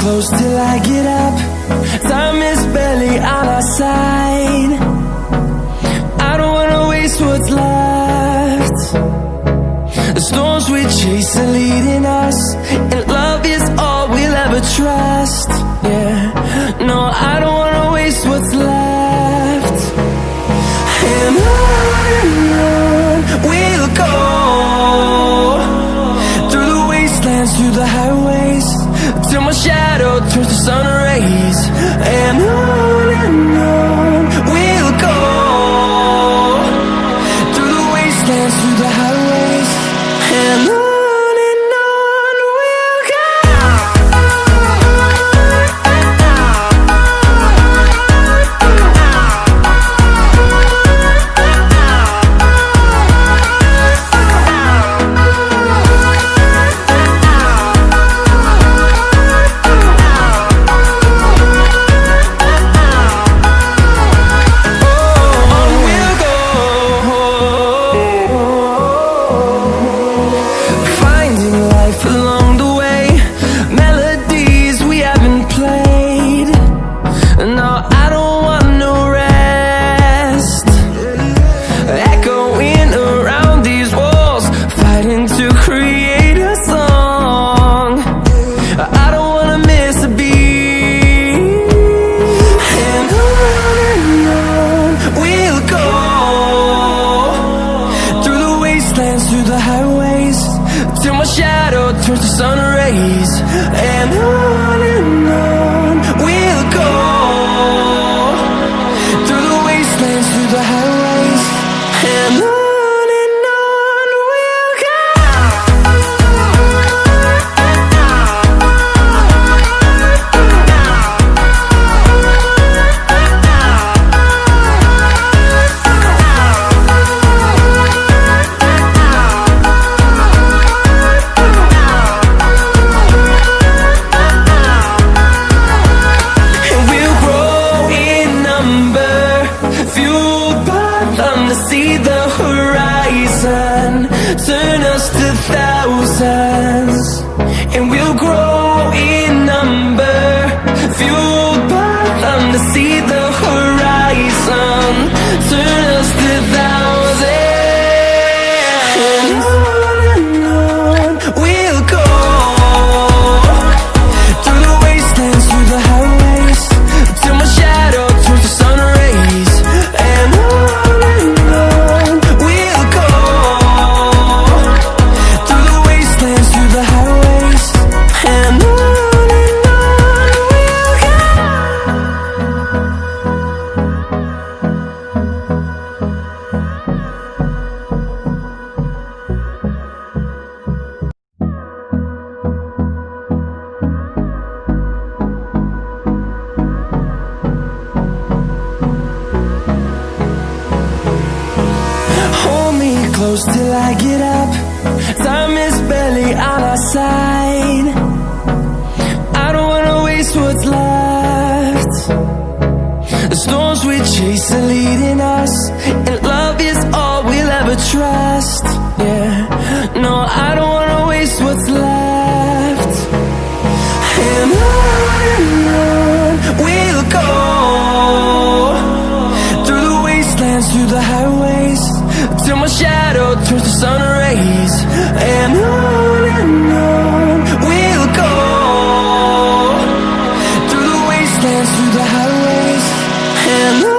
close till I get up. Time is barely on our side. I don't wanna waste what's left. The storms we chase are leading us, and love is all we'll ever trust. Yeah, no, I don't wanna waste what's left. And on we'll go, through the wastelands, through the highways, till my shadow turns to sun rays. And on we'll go, through the wastelands, through the highways, and on we'll go. Through the highways, till my shadow turns to sun rays. And on we'll go, through the wastelands, through the highways, and on we'll go. See the horizon, turn us to thousands, and we'll grow in number, fueled by them to see the horizon, turn us to thousands. And on we'll go, through the wastelands, through the highways, till my shadow turns to sun rays. And close till I get up. Time is barely on our side. I don't wanna waste what's left. The storms we chase are leading us, and love is all we'll ever trust. Yeah, no, I don't wanna waste what's left. And on we'll go, through the wastelands, through the highways, till my shadow turns to sun rays. And on we'll go, through the wastelands, through the highways, and on.